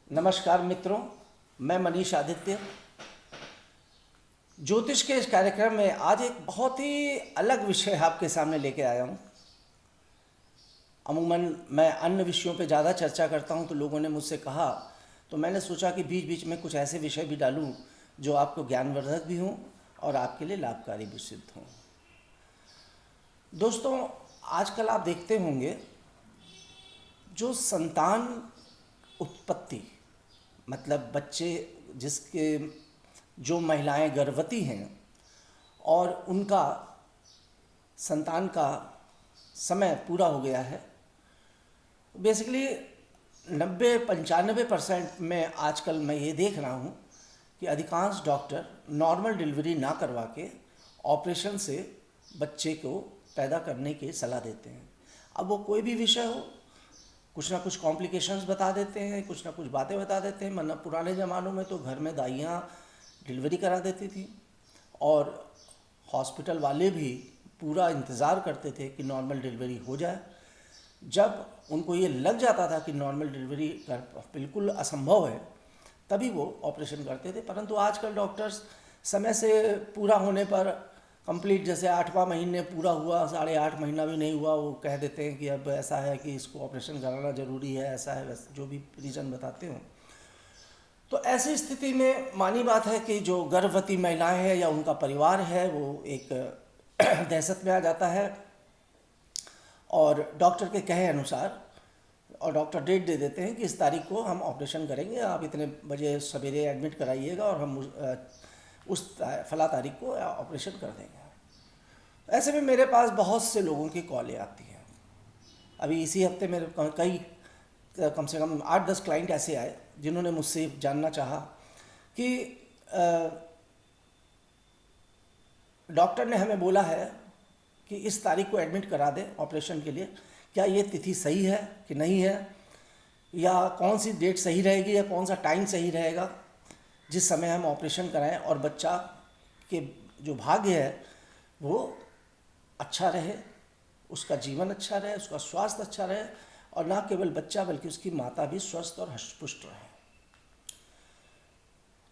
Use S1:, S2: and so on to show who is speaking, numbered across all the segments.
S1: नमस्कार मित्रों, मैं मनीष आदित्य। ज्योतिष के इस कार्यक्रम में आज एक बहुत ही अलग विषय आपके सामने लेके आया हूँ। अमूमन मैं अन्य विषयों पे ज़्यादा चर्चा करता हूँ तो लोगों ने मुझसे कहा, तो मैंने सोचा कि बीच बीच में कुछ ऐसे विषय भी डालूँ जो आपको ज्ञानवर्धक भी हों और आपके लिए लाभकारी भी सिद्ध हों। दोस्तों, आजकल आप देखते होंगे जो संतान उत्पत्ति, मतलब बच्चे जिसके जो महिलाएं गर्भवती हैं और उनका संतान का समय पूरा हो गया है, बेसिकली 90-95% में आजकल मैं ये देख रहा हूँ कि अधिकांश डॉक्टर नॉर्मल डिलीवरी ना करवा के ऑपरेशन से बच्चे को पैदा करने की सलाह देते हैं। अब वो कोई भी विषय हो, कुछ ना कुछ कॉम्प्लिकेशंस बता देते हैं, कुछ ना कुछ बातें बता देते हैं। वरना पुराने ज़मानों में तो घर में दाइयाँ डिलीवरी करा देती थी और हॉस्पिटल वाले भी पूरा इंतज़ार करते थे कि नॉर्मल डिलीवरी हो जाए। जब उनको ये लग जाता था कि नॉर्मल डिलीवरी बिल्कुल असंभव है, तभी वो ऑपरेशन करते थे। परंतु आजकल डॉक्टर्स समय से पूरा होने पर कंप्लीट, जैसे 8वां महीने पूरा हुआ, 8.5 महीना भी नहीं हुआ, वो कह देते हैं कि अब ऐसा है कि इसको ऑपरेशन कराना ज़रूरी है, ऐसा है वैसा, जो भी रीज़न बताते हो। तो ऐसी स्थिति में मानी बात है कि जो गर्भवती महिलाएं हैं या उनका परिवार है वो एक दहशत में आ जाता है और डॉक्टर के कहे अनुसार और डॉक्टर डेट दे देते हैं कि इस तारीख को हम ऑपरेशन करेंगे, आप इतने बजे सवेरे एडमिट कराइएगा और हम उस फला तारीख को ऑपरेशन कर देंगे। ऐसे में मेरे पास बहुत से लोगों की कॉलें आती हैं। अभी इसी हफ्ते मेरे कई कम से कम 8-10 क्लाइंट ऐसे आए जिन्होंने मुझसे जानना चाहा कि डॉक्टर ने हमें बोला है कि इस तारीख को एडमिट करा दें ऑपरेशन के लिए, क्या ये तिथि सही है कि नहीं है, या कौन सी डेट सही रहेगी या कौन सा टाइम सही रहेगा जिस समय हम ऑपरेशन कराएं और बच्चा के जो भाग्य है वो अच्छा रहे, उसका जीवन अच्छा रहे, उसका स्वास्थ्य अच्छा रहे और ना केवल बच्चा बल्कि उसकी माता भी स्वस्थ और हष्टपुष्ट रहे।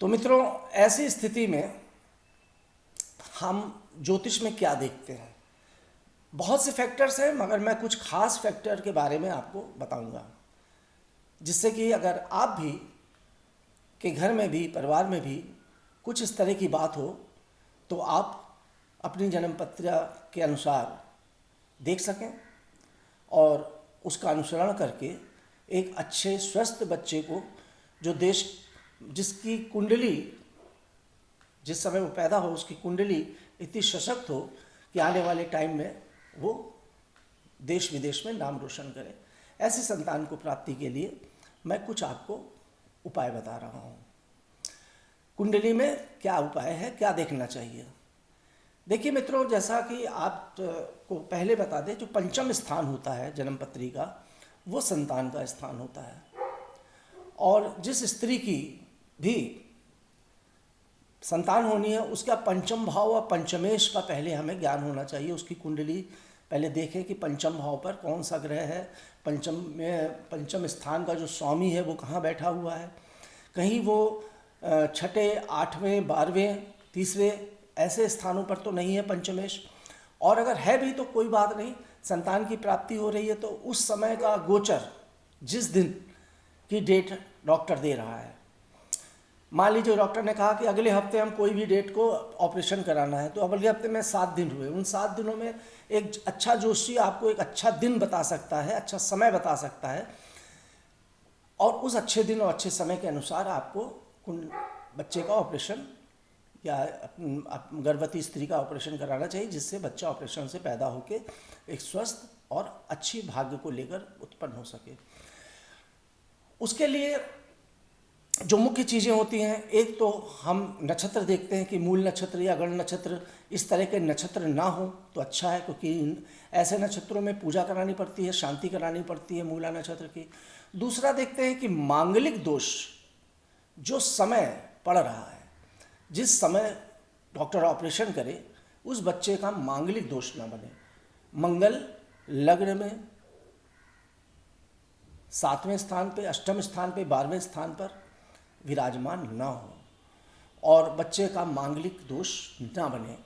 S1: तो मित्रों, ऐसी स्थिति में हम ज्योतिष में क्या देखते हैं? बहुत से फैक्टर्स हैं, मगर मैं कुछ खास फैक्टर के बारे में आपको बताऊंगा, जिससे कि अगर आप भी के घर में भी, परिवार में भी कुछ इस तरह की बात हो तो आप अपनी जन्म पत्रिका के अनुसार देख सकें और उसका अनुसरण करके एक अच्छे स्वस्थ बच्चे को, जो जिसकी कुंडली जिस समय वो पैदा हो उसकी कुंडली इतनी सशक्त हो कि आने वाले टाइम में वो देश विदेश में नाम रोशन करे, ऐसी संतान को प्राप्ति के लिए मैं कुछ आपको उपाय बता रहा हूँ। कुंडली में क्या उपाय है, क्या देखना चाहिए? देखिए मित्रों, जैसा कि आप को पहले बता दें, जो पंचम स्थान होता है जन्म पत्री का, वो संतान का स्थान होता है। और जिस स्त्री की भी संतान होनी है उसका पंचम भाव और पंचमेश का पहले हमें ज्ञान होना चाहिए। उसकी कुंडली पहले देखें कि पंचम भाव पर कौन सा ग्रह है, पंचम स्थान का जो स्वामी है वो कहाँ बैठा हुआ है। कहीं वो 6, 8वें, 12वें, 3वें ऐसे स्थानों पर तो नहीं है पंचमेश। और अगर है भी तो कोई बात नहीं, संतान की प्राप्ति हो रही है तो उस समय का गोचर, जिस दिन की डेट डॉक्टर दे रहा है, मान लीजिए डॉक्टर ने कहा कि अगले हफ्ते हम कोई भी डेट को ऑपरेशन कराना है, तो अगले हफ्ते में 7 दिन हुए। उन 7 दिनों में एक अच्छा जोशी आपको एक अच्छा दिन बता सकता है, अच्छा समय बता सकता है, और उस अच्छे दिन और अच्छे समय के अनुसार आपको बच्चे का ऑपरेशन या गर्भवती स्त्री का ऑपरेशन कराना चाहिए, जिससे बच्चा ऑपरेशन से पैदा होकर एक स्वस्थ और अच्छी भाग्य को लेकर उत्पन्न हो सके। उसके लिए जो मुख्य चीज़ें होती हैं, एक तो हम नक्षत्र देखते हैं कि मूल नक्षत्र या गण नक्षत्र, इस तरह के नक्षत्र ना हो तो अच्छा है, क्योंकि ऐसे नक्षत्रों में पूजा करानी पड़ती है, शांति करानी पड़ती है मूला नक्षत्र की। दूसरा देखते हैं कि मांगलिक दोष जो समय पड़ रहा है, जिस समय डॉक्टर ऑपरेशन करे उस बच्चे का मांगलिक दोष ना बने। मंगल लग्न में 7वें स्थान पे, अष्टम स्थान पे, 12वें स्थान पर विराजमान ना हो और बच्चे का मांगलिक दोष ना बने।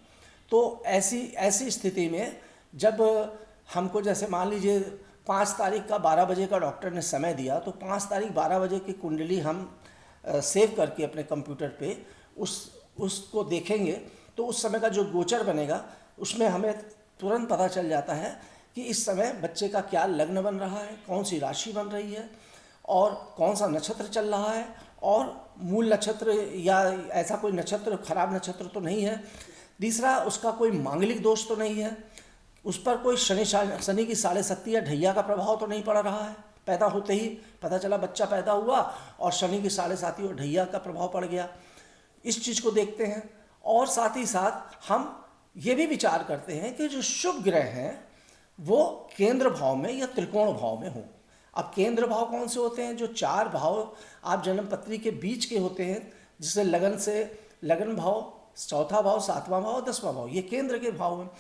S1: तो ऐसी ऐसी स्थिति में जब हमको, जैसे मान लीजिए 5 तारीख का 12 बजे का डॉक्टर ने समय दिया, तो 5 तारीख 12 बजे की कुंडली हम सेव करके अपने कंप्यूटर पे उसको देखेंगे, तो उस समय का जो गोचर बनेगा उसमें हमें तुरंत पता चल जाता है कि इस समय बच्चे का क्या लग्न बन रहा है, कौन सी राशि बन रही है और कौन सा नक्षत्र चल रहा है, और मूल नक्षत्र या ऐसा कोई नक्षत्र, खराब नक्षत्र तो नहीं है। तीसरा, उसका कोई मांगलिक दोष तो नहीं है, उस पर कोई शनि की 7.5 या ढैया का प्रभाव तो नहीं पड़ रहा है। पैदा होते ही पता चला बच्चा पैदा हुआ और शनि की 7.5 और ढैया का प्रभाव पड़ गया। इस चीज़ को देखते हैं और साथ ही साथ हम ये भी विचार करते हैं कि जो शुभ ग्रह हैं वो केंद्र भाव में या त्रिकोण भाव में हों। अब केंद्र भाव कौन से होते हैं? जो 4 भाव आप जन्म पत्री के बीच के होते हैं, जिससे लगन भाव, चौथा भाव, 7वां भाव, 10वां भाव, ये केंद्र के भाव हैं।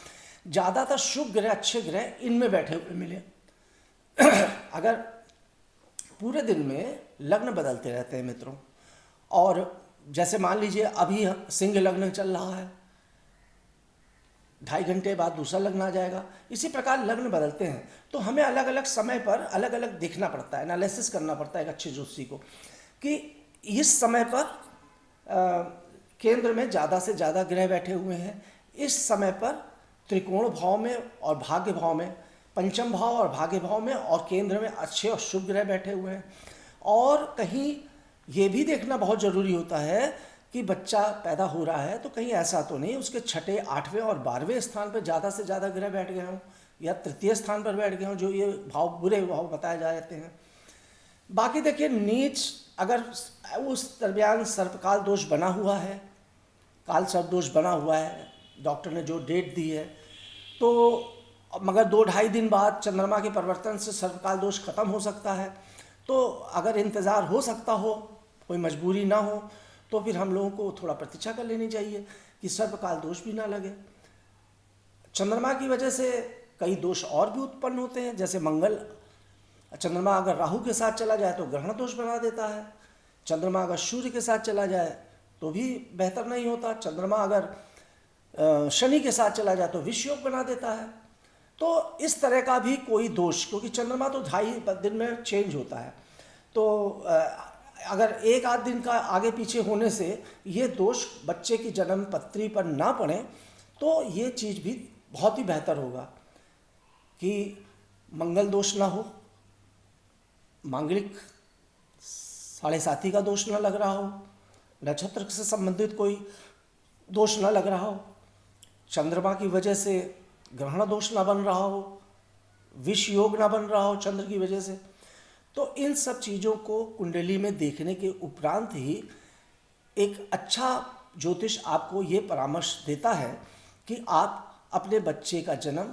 S1: ज़्यादातर शुभ ग्रह, अच्छे ग्रह इनमें बैठे हुए मिले। अगर पूरे दिन में लग्न बदलते रहते हैं मित्रों, और जैसे मान लीजिए अभी सिंह लग्न चल रहा है, 2.5 घंटे बाद दूसरा लग्न आ जाएगा, इसी प्रकार लग्न बदलते हैं। तो हमें अलग अलग समय पर अलग अलग देखना पड़ता है, एनालिसिस करना पड़ता है एक अच्छे ज्योतिषी को, कि इस समय पर केंद्र में ज़्यादा से ज़्यादा ग्रह बैठे हुए हैं, इस समय पर त्रिकोण भाव में और भाग्य भाव में, पंचम भाव और भाग्य भाव में और केंद्र में अच्छे और शुभ ग्रह बैठे हुए हैं। और कहीं ये भी देखना बहुत ज़रूरी होता है कि बच्चा पैदा हो रहा है तो कहीं ऐसा तो नहीं उसके 6, 8वें और 12वें स्थान पर ज़्यादा से ज़्यादा ग्रह बैठ गए हों या तृतीय स्थान पर बैठ गए हों, जो ये भाव बुरे भाव बताए जाते हैं। बाकी देखिए, नीच अगर उस दरमियान सर्पकाल दोष बना हुआ है, काल सर्प दोष बना हुआ है, डॉक्टर ने जो डेट दी है, तो मगर 2-2.5 दिन बाद चंद्रमा के परिवर्तन से सर्पकाल दोष खत्म हो सकता है। तो अगर इंतज़ार हो सकता हो, कोई मजबूरी ना हो, तो फिर हम लोगों को थोड़ा प्रतीक्षा कर लेनी चाहिए कि सर्पकाल दोष भी ना लगे। चंद्रमा की वजह से कई दोष और भी उत्पन्न होते हैं, जैसे मंगल, चंद्रमा अगर राहु के साथ चला जाए तो ग्रहण दोष बना देता है। चंद्रमा अगर सूर्य के साथ चला जाए तो भी बेहतर नहीं होता। चंद्रमा अगर शनि के साथ चला जाए तो विष योग बना देता है। तो इस तरह का भी कोई दोष, क्योंकि चंद्रमा तो 2.5 दिन में चेंज होता है, तो अगर 1-8 दिन का आगे पीछे होने से ये दोष बच्चे की जन्म पत्री पर ना पड़े तो ये चीज़ भी बहुत ही बेहतर होगा कि मंगल दोष ना हो, मांगलिक 7.5 का दोष ना लग रहा हो, नक्षत्र से संबंधित कोई दोष ना लग रहा हो, चंद्रमा की वजह से ग्रहण दोष ना बन रहा हो, विष योग ना बन रहा हो चंद्र की वजह से। तो इन सब चीज़ों को कुंडली में देखने के उपरांत ही एक अच्छा ज्योतिष आपको ये परामर्श देता है कि आप अपने बच्चे का जन्म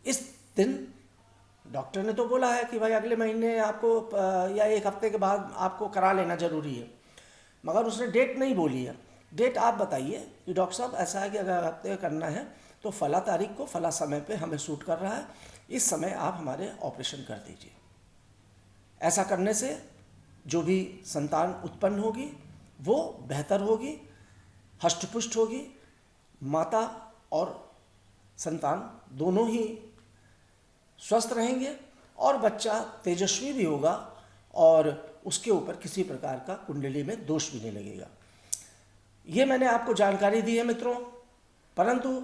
S1: इस दिन, डॉक्टर ने तो बोला है कि भाई अगले महीने आपको या 1 हफ्ते के बाद आपको करा लेना ज़रूरी है, मगर उसने डेट नहीं बोली है। डेट आप बताइए कि डॉक्टर साहब ऐसा है कि अगर हफ्ते करना है तो फला तारीख को फला समय पे हमें सूट कर रहा है, इस समय आप हमारे ऑपरेशन कर दीजिए। ऐसा करने से जो भी संतान उत्पन्न होगी वो बेहतर होगी, हष्टपुष्ट होगी, माता और संतान दोनों ही स्वस्थ रहेंगे और बच्चा तेजस्वी भी होगा और उसके ऊपर किसी प्रकार का कुंडली में दोष भी नहीं लगेगा। ये मैंने आपको जानकारी दी है मित्रों, परंतु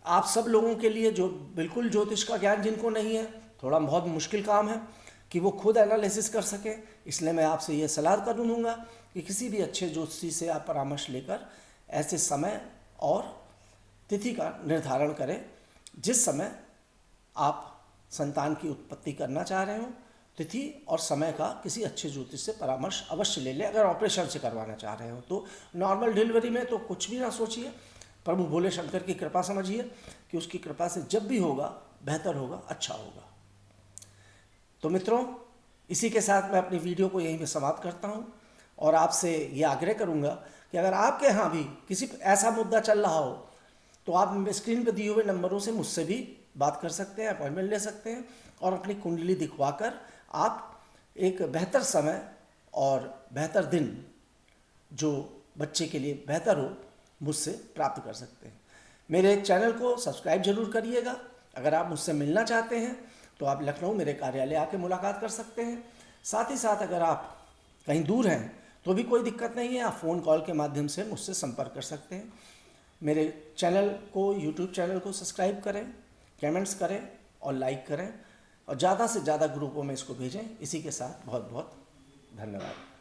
S1: आप सब लोगों के लिए जो बिल्कुल ज्योतिष का ज्ञान जिनको नहीं है, थोड़ा बहुत मुश्किल काम है कि वो खुद एनालिसिस कर सकें, इसलिए मैं आपसे ये सलाह करूँगा कि किसी भी अच्छे ज्योतिषी से आप परामर्श लेकर ऐसे समय और तिथि का निर्धारण करें जिस समय आप संतान की उत्पत्ति करना चाह रहे हो। तिथि और समय का किसी अच्छे ज्योतिष से परामर्श अवश्य ले लें। अगर ऑपरेशन से करवाना चाह रहे हो तो नॉर्मल डिलीवरी में तो कुछ भी ना सोचिए, प्रभु भोले शंकर की कृपा समझिए कि उसकी कृपा से जब भी होगा बेहतर होगा, अच्छा होगा। तो मित्रों, इसी के साथ मैं अपनी वीडियो को यहीं पे समाप्त करता हूँ और आपसे ये आग्रह करूँगा कि अगर आपके यहाँ भी किसी ऐसा मुद्दा चल रहा हो तो आप स्क्रीन पर दिए हुए नंबरों से मुझसे भी बात कर सकते हैं, अपॉइंटमेंट ले सकते हैं और अपनी कुंडली दिखवाकर आप एक बेहतर समय और बेहतर दिन जो बच्चे के लिए बेहतर हो मुझसे प्राप्त कर सकते हैं। मेरे चैनल को सब्सक्राइब जरूर करिएगा। अगर आप मुझसे मिलना चाहते हैं तो आप लखनऊ मेरे कार्यालय आके मुलाकात कर सकते हैं। साथ ही साथ अगर आप कहीं दूर हैं तो भी कोई दिक्कत नहीं है, आप फ़ोन कॉल के माध्यम से मुझसे संपर्क कर सकते हैं। मेरे चैनल को, यूट्यूब चैनल को सब्सक्राइब करें, कमेंट्स करें और लाइक करें और ज़्यादा से ज़्यादा ग्रुपों में इसको भेजें। इसी के साथ बहुत बहुत धन्यवाद।